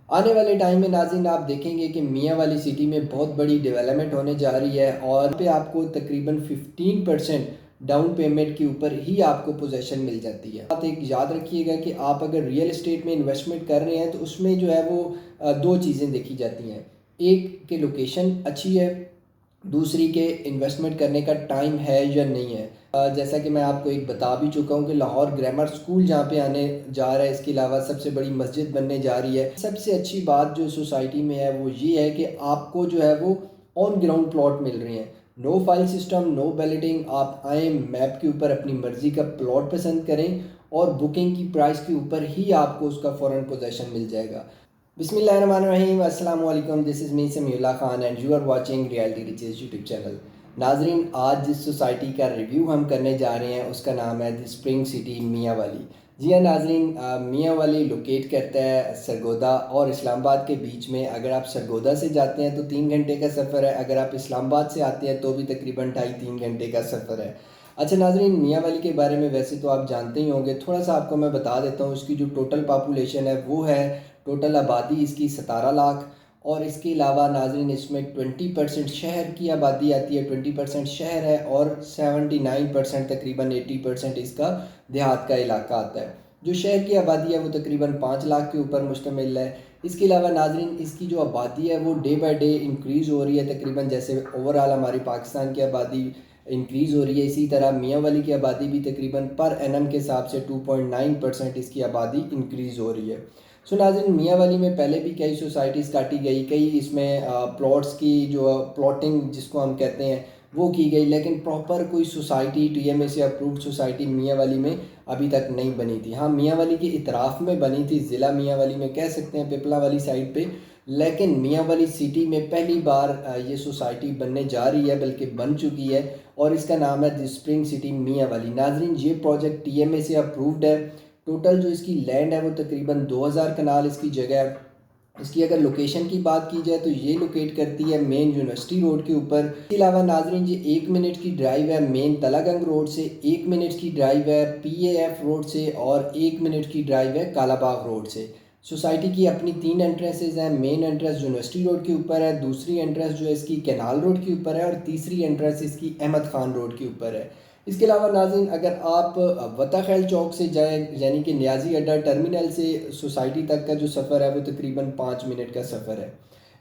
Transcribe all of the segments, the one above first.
آنے والے ٹائم میں ناظرین آپ دیکھیں گے کہ میاں والی سٹی میں بہت بڑی ڈیولپمنٹ ہونے جا رہی ہے، اور پہ آپ کو تقریباً 15% ڈاؤن پیمنٹ کے اوپر ہی آپ کو پوزیشن مل جاتی ہے۔ بات ایک یاد رکھیے گا کہ آپ اگر ریئل اسٹیٹ میں انویسٹمنٹ کر رہے ہیں تو اس میں جو ہے وہ دو چیزیں دیکھی جاتی ہیں۔ ایک کہ لوکیشن اچھی ہے، دوسری کہ انویسٹمنٹ کرنے کا ٹائم ہے یا نہیں ہے۔ جیسا کہ میں آپ کو ایک بتا بھی چکا ہوں کہ لاہور گرامر سکول جہاں پہ آنے جا رہا ہے، اس کے علاوہ سب سے بڑی مسجد بننے جا رہی ہے۔ سب سے اچھی بات جو سوسائٹی میں ہے وہ یہ ہے کہ آپ کو جو ہے وہ آن گراؤنڈ پلاٹ مل رہے ہیں، نو فائل سسٹم، نو بیلٹنگ۔ آپ آئیں، میپ کے اوپر اپنی مرضی کا پلاٹ پسند کریں اور بکنگ کی پرائس کے اوپر ہی آپ کو اس کا فوراً پوزیشن مل جائے گا۔ بسم اللہ الرحمن الرحیم، السلام علیکم، this is me Sami Ullah Khan and you are watching reality riches YouTube channel. ناظرین، آج جس سوسائٹی کا ریویو ہم کرنے جا رہے ہیں اس کا نام ہے دی اسپرنگ سٹی میاں والی۔ جی ہاں ناظرین، میاں والی لوکیٹ کرتا ہے سرگودا اور اسلام آباد کے بیچ میں۔ اگر آپ سرگودا سے جاتے ہیں تو 3 گھنٹے کا سفر ہے، اگر آپ اسلام آباد سے آتے ہیں تو بھی تقریباً 2.5-3 گھنٹے کا سفر ہے۔ اچھا ناظرین، میاں والی کے بارے میں ویسے تو آپ جانتے ہی ہوں گے، تھوڑا سا آپ کو میں بتا دیتا ہوں۔ اس کی جو ٹوٹل پاپولیشن ہے وہ ہے، ٹوٹل آبادی اس کی 17 لاکھ، اور اس کے علاوہ ناظرین اس میں 20% شہر کی آبادی آتی ہے، 20% شہر ہے، اور 79% تقریباً 80% اس کا دیہات کا علاقہ آتا ہے۔ جو شہر کی آبادی ہے وہ تقریباً 5 لاکھ کے اوپر مشتمل ہے۔ اس کے علاوہ ناظرین اس کی جو آبادی ہے وہ ڈے بائی ڈے انکریز ہو رہی ہے، تقریباً جیسے اوورآل ہماری پاکستان کی آبادی انکریز ہو رہی ہے، اسی طرح میاں والی کی آبادی بھی تقریباً پر اینم کے حساب سے 2.9% اس کی آبادی انکریز ہو رہی ہے۔ سو ناظرین، میاں والی میں پہلے بھی کئی سوسائٹیز کاٹی گئی، کئی اس میں پلاٹس کی جو پلاٹنگ جس کو ہم کہتے ہیں وہ کی گئی، لیکن پراپر کوئی سوسائٹی ٹی ایم اے سے اپرووڈ سوسائٹی میاں والی میں ابھی تک نہیں بنی تھی۔ ہاں، میاں والی کے اطراف میں بنی تھی، ضلع میاں والی میں کہہ سکتے ہیں، پپلا والی سائڈ پہ، لیکن میاں والی سٹی میں پہلی بار یہ سوسائٹی بننے جا رہی ہے، بلکہ بن چکی ہے، اور اس کا نام ہے دی اسپرنگ سٹی میاں والی۔ ناظرین، یہ پروجیکٹ ٹی ایم اے سے اپرووڈ ہے۔ ٹوٹل جو اس کی لینڈ ہے وہ تقریباً 2000 کنال اس کی جگہ ہے۔ اس کی اگر لوکیشن کی بات کی جائے تو یہ لوکیٹ کرتی ہے مین یونیورسٹی روڈ کے اوپر۔ اس کے علاوہ ناظرین یہ 1 منٹ کی ڈرائیو ہے مین تلا گنگ روڈ سے، 1 منٹ کی ڈرائیو ہے پی اے ایف روڈ سے، اور 1 منٹ کی ڈرائیو ہے کالا باغ روڈ سے۔ سوسائٹی کی اپنی 3 انٹرنسز ہیں۔ مین انٹرنس یونیورسٹی روڈ کے اوپر ہے، دوسری انٹرنس جو ہے اس کی کینال روڈ کے اوپر ہے، اور تیسری انٹرنس اس کی احمد خان روڈ کے اوپر ہے۔ اس کے علاوہ ناظرین اگر آپ وطا خیل چوک سے جائیں، یعنی کہ نیازی اڈا ٹرمینل سے سوسائٹی تک کا جو سفر ہے وہ تقریباً 5 منٹ کا سفر ہے۔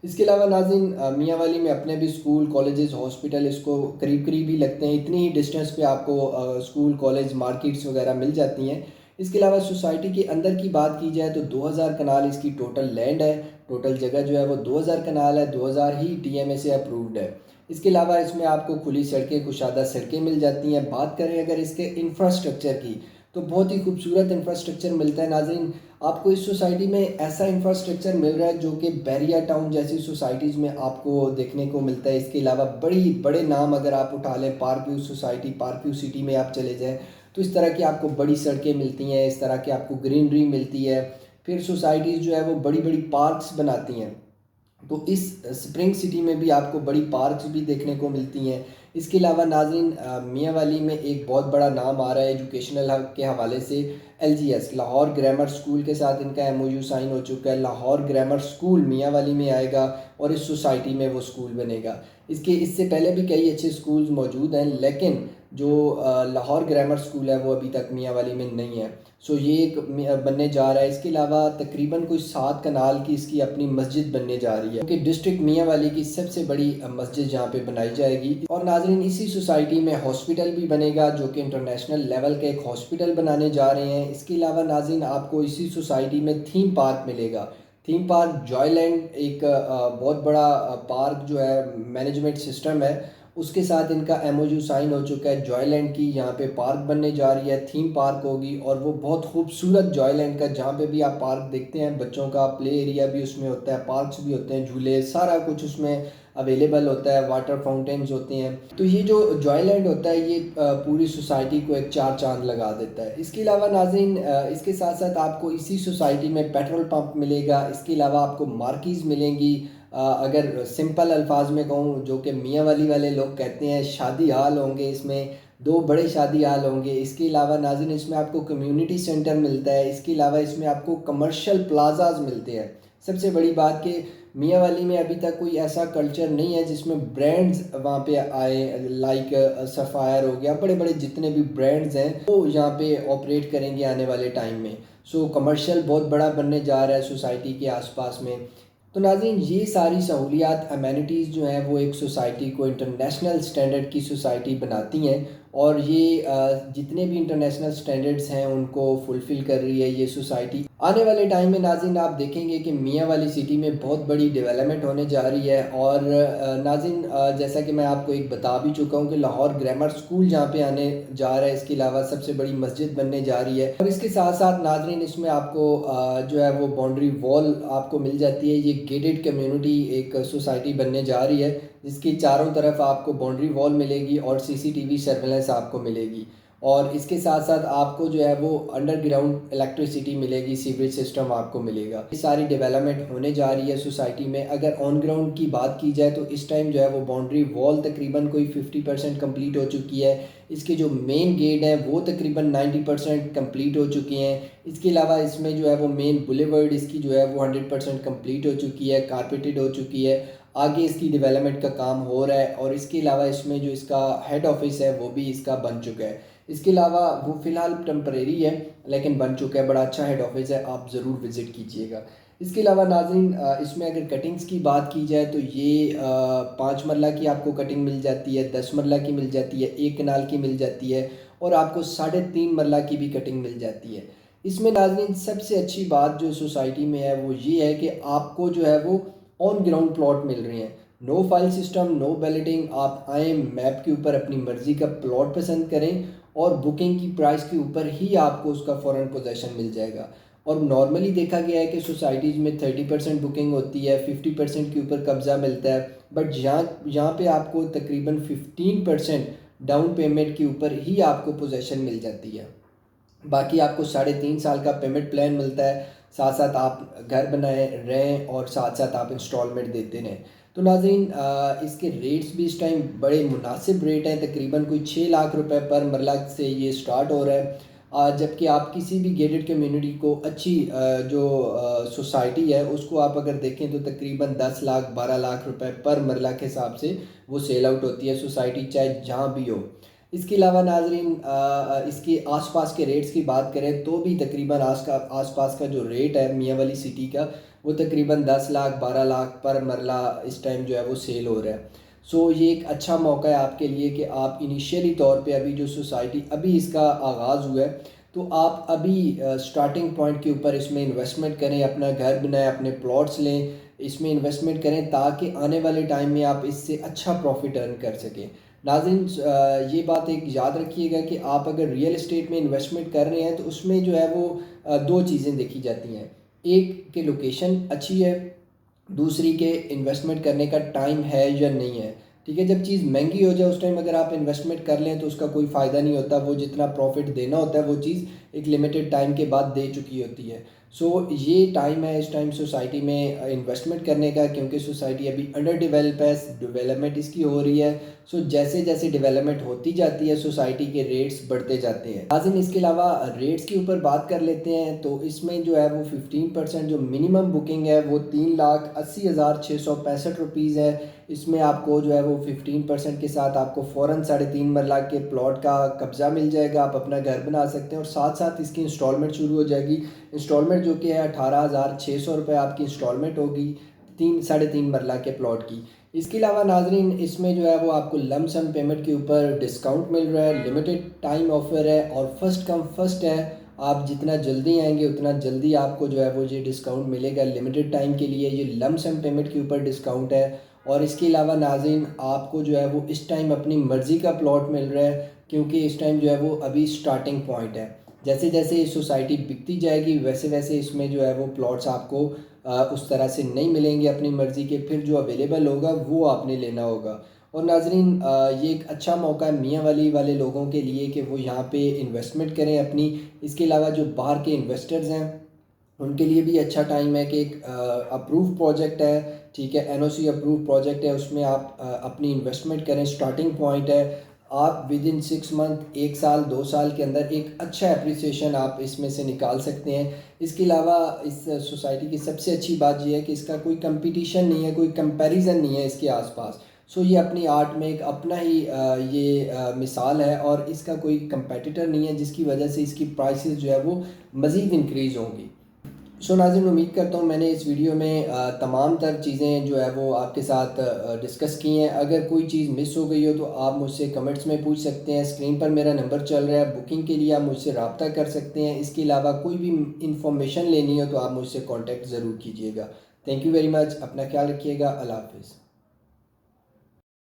اس کے علاوہ ناظرین میاں والی میں اپنے بھی اسکول، کالجز، ہاسپٹل اس کو قریب قریب ہی لگتے ہیں، اتنی ہی ڈسٹینس پہ آپ کو اسکول، کالج، مارکیٹس وغیرہ مل جاتی ہیں۔ اس کے علاوہ سوسائٹی کے اندر کی بات کی جائے تو 2000 کنال اس کی ٹوٹل لینڈ ہے، ٹوٹل جگہ جو ہے وہ 2000 کنال ہے، 2000 ہی ٹی ایم اے سے اپرووڈ ہے۔ اس کے علاوہ اس میں آپ کو کھلی سڑکیں، کشادہ سڑکیں مل جاتی ہیں۔ بات کریں اگر اس کے انفراسٹرکچر کی تو بہت ہی خوبصورت انفراسٹرکچر ملتا ہے ناظرین۔ آپ کو اس سوسائٹی میں ایسا انفراسٹرکچر مل رہا ہے جو کہ بیریا ٹاؤن جیسی سوسائٹیز میں آپ کو دیکھنے کو ملتا ہے۔ اس کے علاوہ بڑے نام اگر آپ اٹھا لیں، park view society, park view city میں آپ چلے جائیں تو اس طرح کی آپ کو بڑی سڑکیں ملتی ہیں، اس طرح کی آپ کو گرینری ملتی ہے۔ پھر سوسائٹیز جو ہے وہ بڑی بڑی پارکس بناتی ہیں، تو اس اسپرنگ سٹی میں بھی آپ کو بڑی پارکس بھی دیکھنے کو ملتی ہیں۔ اس کے علاوہ ناظرین میاں والی میں ایک بہت بڑا نام آ رہا ہے ایجوکیشنل ہب کے حوالے سے، L G S Lahore grammar school کے ساتھ ان کا ایم او یو سائن ہو چکا ہے۔ لاہور گرامر سکول میاں والی میں آئے گا اور اس سوسائٹی میں وہ سکول بنے گا۔ اس سے پہلے بھی کئی اچھے سکولز موجود ہیں، لیکن جو لاہور گرامر سکول ہے وہ ابھی تک میاں والی میں نہیں ہے۔ سو یہ ایک بننے جا رہا ہے۔ اس کے علاوہ تقریباً کوئی 7 کنال کی اس کی اپنی مسجد بننے جا رہی ہے، کیونکہ ڈسٹرکٹ میاں والی کی سب سے بڑی مسجد جہاں پہ بنائی جائے گی۔ اور ناظرین اسی سوسائٹی میں ہاسپٹل بھی بنے گا، جو کہ انٹرنیشنل لیول کا ایک ہاسپٹل بنانے جا رہے ہیں۔ اس کے علاوہ ناظرین آپ کو اسی سوسائٹی میں تھیم پارک ملے گا۔ تھیم پارک جوائے لینڈ ایک بہت بڑا پارک جو ہے، مینجمنٹ سسٹم ہے، اس کے ساتھ ان کا ایم او یو سائن ہو چکا ہے۔ جوائے لینڈ کی یہاں پہ پارک بننے جا رہی ہے، تھیم پارک ہوگی، اور وہ بہت خوبصورت جوائے لینڈ کا، جہاں پہ بھی آپ پارک دیکھتے ہیں بچوں کا پلے ایریا بھی اس میں ہوتا ہے، پارکس بھی ہوتے ہیں، جھولے، سارا کچھ اس میں اویلیبل ہوتا ہے، واٹر فاؤنٹینز ہوتے ہیں۔ تو یہ جو جوائے لینڈ ہوتا ہے یہ پوری سوسائٹی کو ایک 4 چاند لگا دیتا ہے۔ اس کے علاوہ ناظرین اس کے ساتھ ساتھ آپ کو اسی سوسائٹی میں پیٹرول پمپ ملے گا۔ اس کے علاوہ آپ کو مارکیز ملیں گی، اگر سمپل الفاظ میں کہوں، جو کہ میاں والی والے لوگ کہتے ہیں، شادی ہال ہوں گے، اس میں 2 بڑے شادی ہال ہوں گے۔ اس کے علاوہ ناظرین اس میں آپ کو کمیونٹی سینٹر ملتا ہے۔ اس کے علاوہ اس میں آپ کو کمرشل پلازاز ملتے ہیں، سب سے بڑی بات کہ میاں والی میں ابھی تک کوئی ایسا کلچر نہیں ہے جس میں برانڈز وہاں پہ آئے، لائک سفائر ہو گیا، بڑے بڑے جتنے بھی برانڈز ہیں وہ یہاں پہ آپریٹ کریں گے آنے والے ٹائم میں. سو کمرشل بہت بڑا بننے جا رہا ہے سوسائٹی کے آس پاس میں. تو ناظرین، یہ ساری سہولیات امینٹیز جو ہیں وہ ایک سوسائٹی کو انٹرنیشنل سٹینڈرڈ کی سوسائٹی بناتی ہیں، اور یہ جتنے بھی انٹرنیشنل سٹینڈرڈز ہیں ان کو فلفل کر رہی ہے یہ سوسائٹی. آنے والے ٹائم میں ناظرین آپ دیکھیں گے کہ میاں والی سٹی میں بہت بڑی ڈیولپمنٹ ہونے جا رہی ہے. اور ناظرین جیسا کہ میں آپ کو ایک بتا بھی چکا ہوں کہ لاہور گرامر سکول جہاں پہ آنے جا رہا ہے، اس کے علاوہ سب سے بڑی مسجد بننے جا رہی ہے. اور اس کے ساتھ ساتھ ناظرین اس میں آپ کو جو ہے وہ باؤنڈری وال آپ کو مل جاتی ہے. یہ گیٹڈ کمیونٹی ایک سوسائٹی بننے جا رہی ہے جس کی چاروں طرف آپ کو باؤنڈری وال ملے گی اور CCTV سرویلنس آپ کو ملے گی. اور اس کے ساتھ ساتھ آپ کو جو ہے وہ انڈر گراؤنڈ الیکٹریسٹی ملے گی، سیوریج سسٹم آپ کو ملے گا. یہ ساری ڈیولپمنٹ ہونے جا رہی ہے سوسائٹی میں. اگر آن گراؤنڈ کی بات کی جائے تو اس ٹائم جو ہے وہ باؤنڈری وال تقریباً کوئی 50% کمپلیٹ ہو چکی ہے. اس کے جو مین گیٹ ہیں وہ تقریباً 90% کمپلیٹ ہو چکی ہیں. اس کے علاوہ اس میں جو ہے وہ مین بولیورڈ اس کی جو ہے وہ 100% کمپلیٹ ہو چکی ہے، کارپیٹڈ ہو چکی ہے. آگے اس کی ڈیولپمنٹ کا کام ہو رہا ہے. اور اس کے علاوہ اس میں جو اس کا ہیڈ آفس ہے وہ بھی اس کا بن چکا ہے. اس کے علاوہ وہ فی الحال ٹمپریری ہے لیکن بن چکا ہے، بڑا اچھا ہیڈ آفس ہے، آپ ضرور وزٹ کیجئے گا. اس کے علاوہ ناظرین اس میں اگر کٹنگز کی بات کی جائے تو یہ 5 مرلہ کی آپ کو کٹنگ مل جاتی ہے، 10 مرلہ کی مل جاتی ہے، 1 کنال کی مل جاتی ہے، اور آپ کو 3.5 مرلہ کی بھی کٹنگ مل جاتی ہے. اس میں ناظرین سب سے اچھی بات جو سوسائٹی میں ہے وہ یہ ہے کہ آپ کو جو ہے وہ آن گراؤنڈ پلاٹ مل رہے ہیں. نو فائل سسٹم، نو بیلٹنگ. آپ آئیں میپ کے اوپر اپنی مرضی کا پلاٹ پسند کریں اور بکنگ کی پرائس کے اوپر ہی آپ کو اس کا فوراً پوزیشن مل جائے گا. اور نارملی دیکھا گیا ہے کہ سوسائٹیز میں 30% بکنگ ہوتی ہے، 50% کے اوپر قبضہ ملتا ہے. بٹ یہاں پہ آپ کو تقریباً 15% ڈاؤن پیمنٹ کے اوپر ہی آپ کو پوزیشن مل جاتی ہے. باقی آپ کو 3.5 سال کا پیمنٹ پلان ملتا ہے، ساتھ ساتھ آپ گھر بنائیں رہیں اور ساتھ ساتھ آپ انسٹالمنٹ دیتے رہیں. تو ناظرین اس کے ریٹس بھی اس ٹائم بڑے مناسب ریٹ ہیں، تقریباً کوئی 6 لاکھ روپے پر مرلہ سے یہ سٹارٹ ہو رہا ہے. جبکہ آپ کسی بھی گیٹڈ کمیونٹی کو اچھی جو سوسائٹی ہے اس کو آپ اگر دیکھیں تو تقریباً 10 لاکھ 12 لاکھ روپے پر مرلہ کے حساب سے وہ سیل آؤٹ ہوتی ہے سوسائٹی، چاہے جہاں بھی ہو. اس کے علاوہ ناظرین اس کے آس پاس کے ریٹس کی بات کریں تو بھی تقریباً آس پاس کا جو ریٹ ہے میاں والی سٹی کا وہ تقریباً 10 لاکھ 12 لاکھ پر مرلہ اس ٹائم جو ہے وہ سیل ہو رہا ہے. سو یہ ایک اچھا موقع ہے آپ کے لیے کہ آپ انیشیلی طور پہ ابھی جو سوسائٹی ابھی اس کا آغاز ہوا ہے تو آپ ابھی سٹارٹنگ پوائنٹ کے اوپر اس میں انویسٹمنٹ کریں، اپنا گھر بنائیں، اپنے پلاٹس لیں، اس میں انویسٹمنٹ کریں تاکہ آنے والے ٹائم میں آپ اس سے اچھا پروفٹ ارن کر سکیں. ناظرین یہ بات ایک یاد رکھیے گا کہ آپ اگر ریئل اسٹیٹ میں انویسٹمنٹ کر رہے ہیں تو اس میں جو ہے وہ 2 چیزیں دیکھی جاتی ہیں. ایک کہ لوکیشن اچھی ہے، دوسری کہ انویسٹمنٹ کرنے کا ٹائم ہے یا نہیں ہے. ٹھیک ہے، جب چیز مہنگی ہو جائے اس ٹائم اگر آپ انویسٹمنٹ کر لیں تو اس کا کوئی فائدہ نہیں ہوتا. وہ جتنا پروفٹ دینا ہوتا ہے وہ چیز ایک لمیٹڈ ٹائم کے بعد دے چکی ہوتی ہے. سو یہ ٹائم ہے اس ٹائم سوسائٹی میں انویسٹمنٹ کرنے کا، کیونکہ سوسائٹی ابھی انڈر ڈیولپ ہے، ڈیولپمنٹ اس کی ہو رہی ہے. سو جیسے جیسے ڈیولپمنٹ ہوتی جاتی ہے سوسائٹی کے ریٹس بڑھتے جاتے ہیں. ناظرین اس کے علاوہ ریٹس کے اوپر بات کر لیتے ہیں تو اس میں جو ہے وہ 15% جو منیمم بکنگ ہے وہ 3,80,665 روپیز ہے. اس میں آپ کو جو ہے وہ 15% کے ساتھ آپ کو فوراً 3.5 مرلہ کے پلاٹ کا قبضہ مل جائے گا، آپ اپنا گھر بنا سکتے ہیں. اور ساتھ ساتھ اس کی انسٹالمنٹ شروع ہو جائے گی. انسٹالمنٹ جو کہ ہے 18,600 روپے آپ کی انسٹالمنٹ ہوگی 3.5 مرلہ کے پلاٹ کی. اس کے علاوہ ناظرین اس میں جو ہے وہ آپ کو لم سم پیمنٹ کے اوپر ڈسکاؤنٹ مل رہا ہے، لمیٹڈ ٹائم آفر ہے اور فرسٹ کم فرسٹ ہے. آپ جتنا جلدی آئیں گے اتنا جلدی آپ کو جو ہے وہ یہ ڈسکاؤنٹ ملے گا. لمیٹڈ ٹائم کے لیے یہ لم سم پیمنٹ کے اوپر ڈسکاؤنٹ ہے. اور اس کے علاوہ ناظرین آپ کو جو ہے وہ اس ٹائم اپنی مرضی کا پلاٹ مل رہا ہے، کیونکہ اس ٹائم جو ہے وہ ابھی سٹارٹنگ پوائنٹ ہے. جیسے جیسے یہ سوسائٹی بکتی جائے گی ویسے ویسے اس میں جو ہے وہ پلاٹس آپ کو اس طرح سے نہیں ملیں گے اپنی مرضی کے. پھر جو اویلیبل ہوگا وہ آپ نے لینا ہوگا. اور ناظرین یہ ایک اچھا موقع ہے میاں والی والے لوگوں کے لیے کہ وہ یہاں پہ انویسٹمنٹ کریں اپنی. اس کے علاوہ جو باہر کے انویسٹرز ہیں ان کے لیے بھی اچھا ٹائم ہے کہ ایک اپروو پروجیکٹ ہے، ٹھیک ہے، NOC اپروو پروجیکٹ ہے، اس میں آپ اپنی انویسٹمنٹ کریں. سٹارٹنگ پوائنٹ ہے آپ ود ان 6 منتھ 1 سال 2 سال کے اندر ایک اچھا اپریسیشن آپ اس میں سے نکال سکتے ہیں۔ اس کے علاوہ اس سوسائٹی کی سب سے اچھی بات یہ ہے کہ اس کا کوئی کمپٹیشن نہیں ہے، کوئی کمپیریزن نہیں ہے اس کے آس پاس۔ سو یہ اپنی آرٹ میں ایک اپنا ہی یہ مثال ہے، اور اس کا کوئی کمپیٹیٹر نہیں ہے، جس کی وجہ سے اس کی پرائسز جو ہے وہ مزید انکریز ہوں گی۔ سو ناظرین، امید کرتا ہوں میں نے اس ویڈیو میں تمام تر چیزیں جو ہے وہ آپ کے ساتھ ڈسکس کی ہیں۔ اگر کوئی چیز مس ہو گئی ہو تو آپ مجھ سے کمنٹس میں پوچھ سکتے ہیں۔ اسکرین پر میرا نمبر چل رہا ہے، بکنگ کے لیے آپ مجھ سے رابطہ کر سکتے ہیں۔ اس کے علاوہ کوئی بھی انفارمیشن لینی ہو تو آپ مجھ سے کانٹیکٹ ضرور کیجیے گا۔ تھینک یو ویری مچ، اپنا خیال رکھیے گا، اللہ حافظ۔